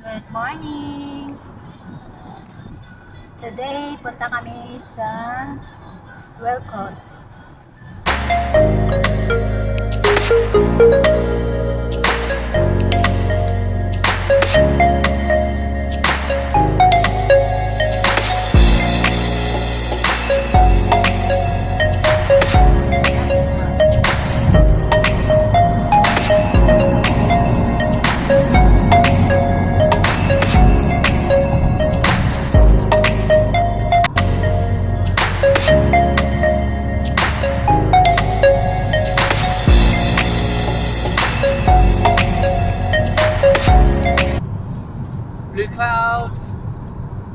Good morning! Today, punta kami sa Welcome. Blue clouds.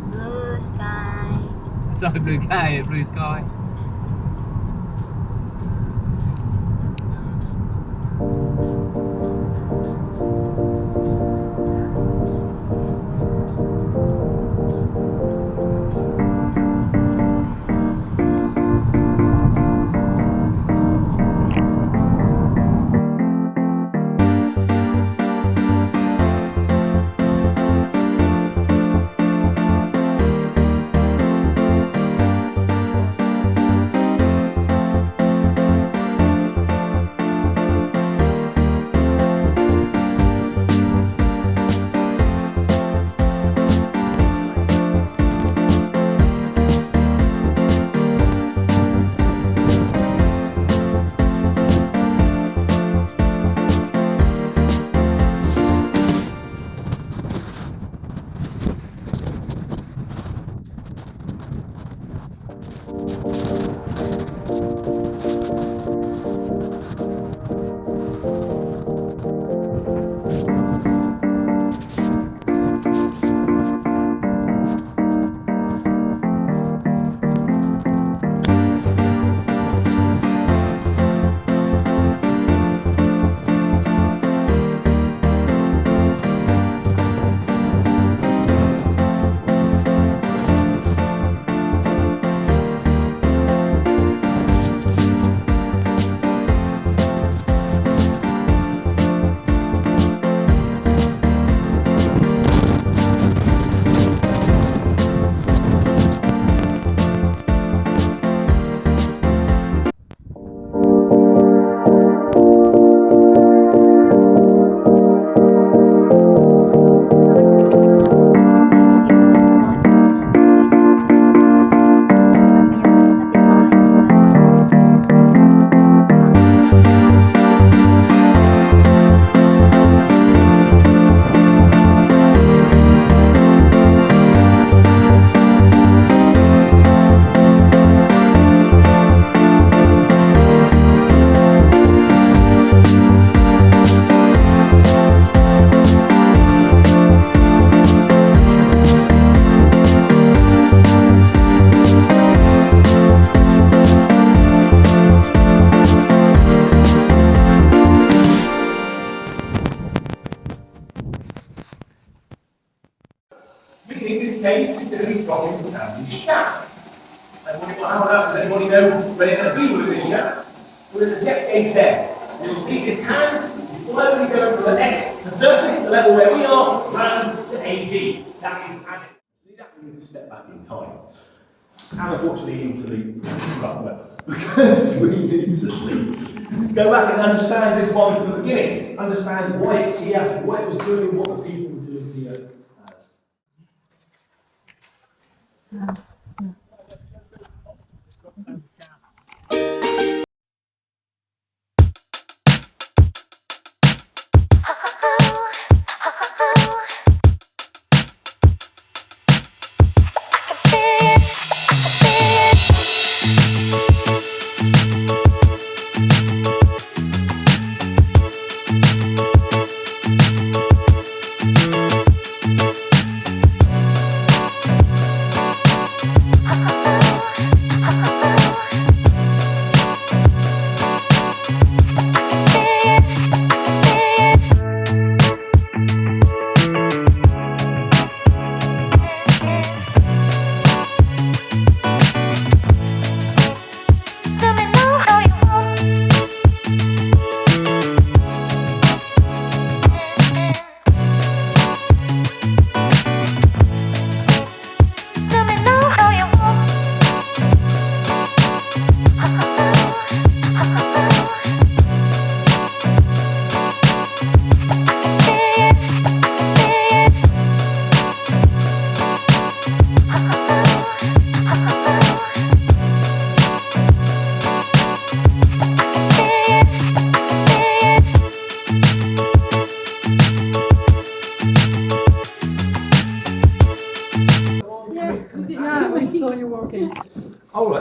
Blue sky. Sorry, blue sky, blue sky. In this case, it's going to be dropping the family shaft. And how on earth does anybody know where it's going to be with this shaft? Well, there's a depth gauge there. You'll keep this hand, you slowly go from the next, the surface, the level where we are, round to AG. That is added. See that we need to step back in time. And unfortunately into the rough weather. Because we need to see. Go back and understand this one from the beginning. Understand why it's here, what it was doing, what the people were doing here.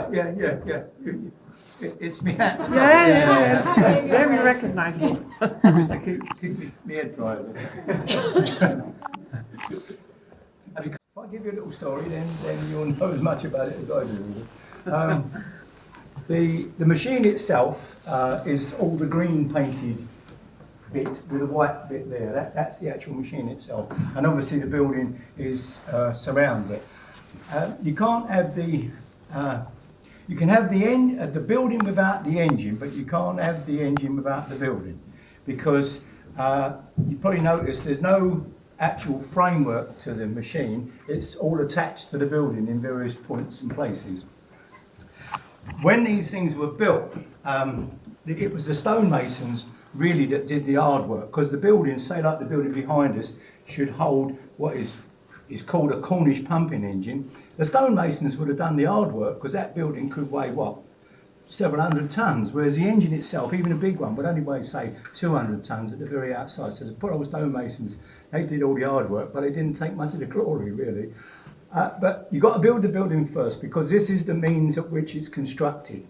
right, yeah. It's me hat. Yeah, it's very recognizable. Just to keep me head dry. If I give you a little story, then you'll know as much about it as I do. The machine itself is all the green painted bit with a white bit there. That's the actual machine itself, and obviously the building is surrounds it. You can't have the you can have the building without the engine, but you can't have the engine without the building, because you probably noticed there's no actual framework to the machine. It's all attached to the building in various points and places. When these things were built, it was the stonemasons really that did the hard work, because the building, say like the building behind us, should hold what is called a Cornish pumping engine. The stonemasons would have done the hard work, because that building could weigh what? Several hundred tons, whereas the engine itself, even a big one, would only weigh say 200 tons at the very outside. So the poor old stonemasons, they did all the hard work, but they didn't take much of the glory really. But you've got to build the building first, because this is the means at which it's constructed.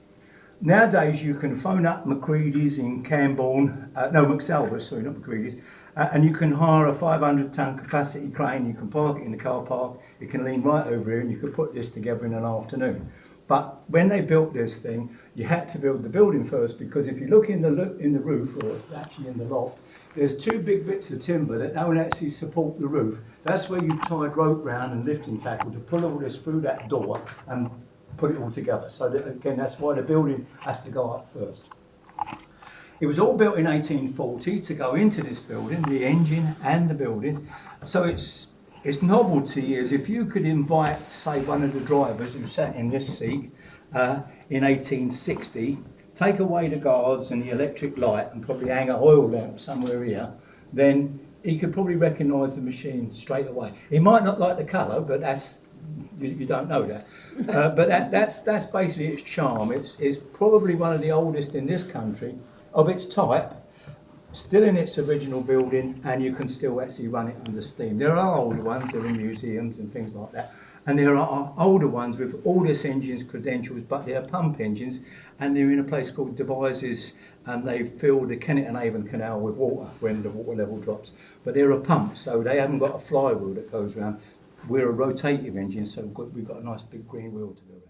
Nowadays you can phone up Macready's in Camborne, McSalvers, sorry, not Macready's, and you can hire a 500-ton capacity crane. You can park it in the car park, it can lean right over here, and you could put this together in an afternoon. But when they built this thing, you had to build the building first, because if you look in the roof, or actually in the loft, there's two big bits of timber that don't actually support the roof. That's where you tied rope round and lifting tackle to pull all this through that door and put it all together. So that, again, that's why the building has to go up first. It was all built in 1840 to go into this building, the engine and the building. So its novelty is, if you could invite, say, one of the drivers who sat in this seat in 1860, take away the guards and the electric light and probably hang an oil lamp somewhere here, then he could probably recognise the machine straight away. He might not like the colour, but that's, you don't know that. But that's basically its charm. It's probably one of the oldest in this country of its type, still in its original building, and you can still actually run it under steam. There are older ones, they're in museums and things like that, and there are older ones with all this engine's credentials, but they're pump engines, and they're in a place called Devizes, and they fill the Kennet and Avon Canal with water when the water level drops. But they're a pump, so they haven't got a flywheel that goes around. We're a rotative engine, so we've got a nice big green wheel to go around.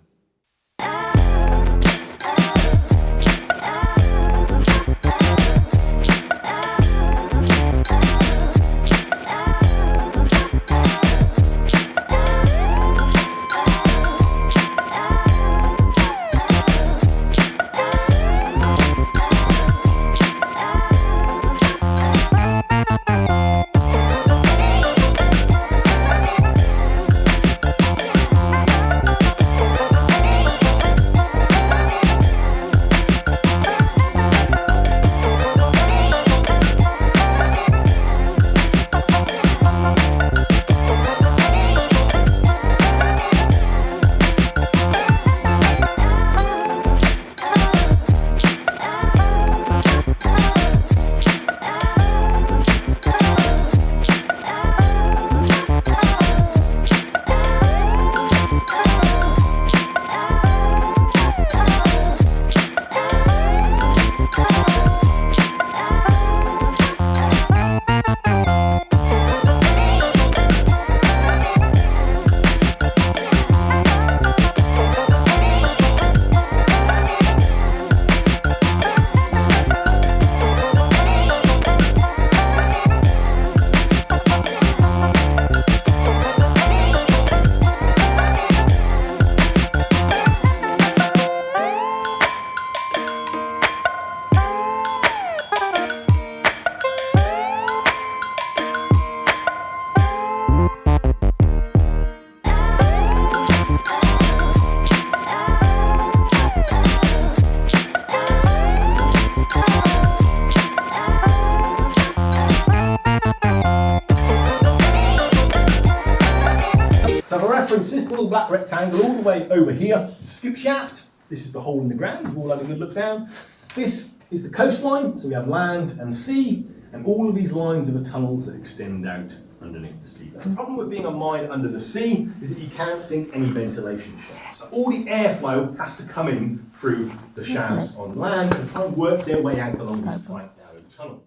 This little black rectangle all the way over here, scoop shaft. This is the hole in the ground. You've all had a good look down. This is the coastline, so we have land and sea, and all of these lines are the tunnels that extend out underneath the sea. The problem with being a mine under the sea is that you can't sink any ventilation shafts. So all the airflow has to come in through the shafts on land and try and work their way out along these tight, narrow tunnels.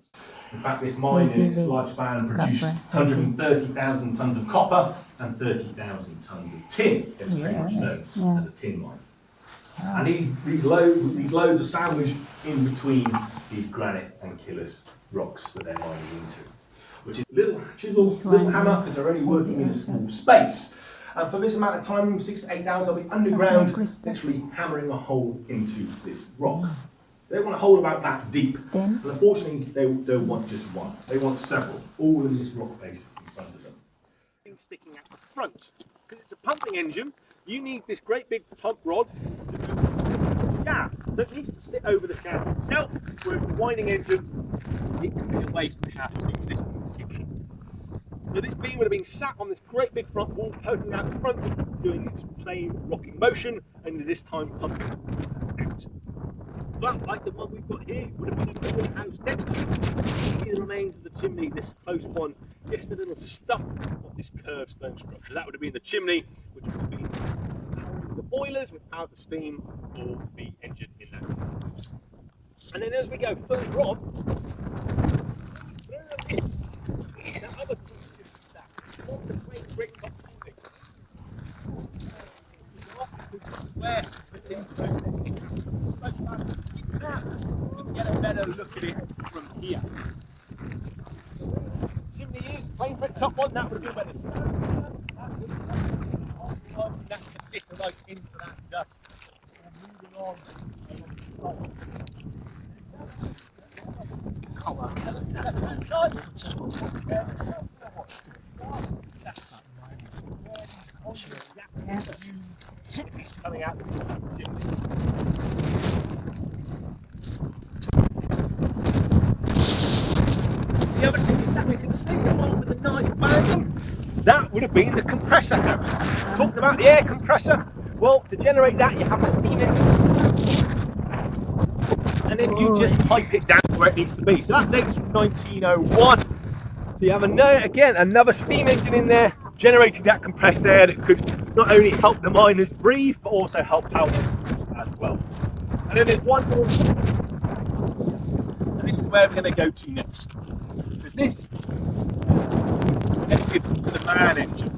In fact, this mine in its lifespan produced 130,000 tonnes of copper and 30,000 tonnes of tin. It's pretty much known as a tin mine. And these loads are sandwiched in between these granite and Killis rocks that they're mining into, which is little chisel, little hammer, because they're only working in a small space. And for this amount of time, 6 to 8 hours, they'll be underground, literally hammering a hole into this rock. They want a hole about that deep, and unfortunately, they don't want just one. They want several, all in this rock face in front of them. Sticking out the front, because it's a pumping engine. You need this great big pump rod to go to the shaft that needs to sit over the shaft itself. Whereas the winding engine, it can be away from the shaft, so this one's skipping. So this beam would have been sat on this great big front wall, poking out the front, doing its same rocking motion, and this time pumping out. But like the one we've got here, it would have been a building house next to it. You see the remains of the chimney, this close one, just a little stump of this curved stone structure. That would have been the chimney, which would have been powering the boilers with power to steam or the engine in that. And then as we go further on, there is that other piece that on the great brick top building. Where it's in you can get a better look at it from here. Chimney is plain brick top one, that would be where the snow, that can sit right into that dust. And moving on coming out of the chimney. The other thing is that we can see the one with the nice banding. That would have been the compressor house. Talked about the air compressor. Well, to generate that, you have a steam engine. And then you just pipe it down to where it needs to be. So that dates from 1901. So you have another steam engine in there, generating that compressed air that could not only help the miners breathe, but also help power as well. And then there's one more. And this is where we're going to go to next. So this connected to the man engine.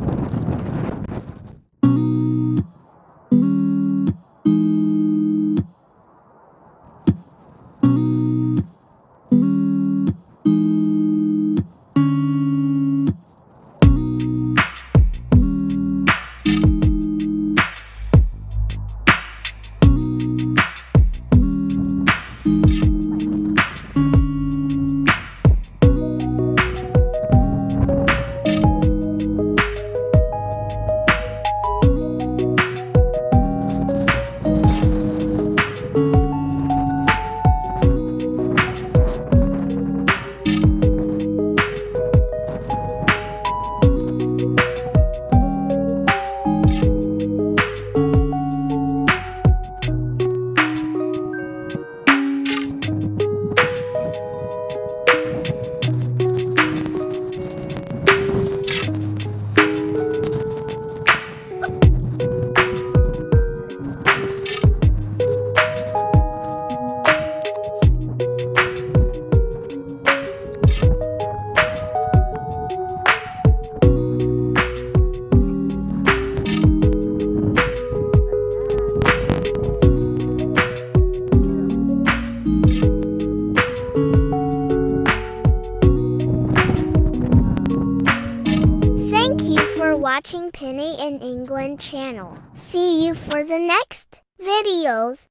Watching Penny in England channel. See you for the next videos.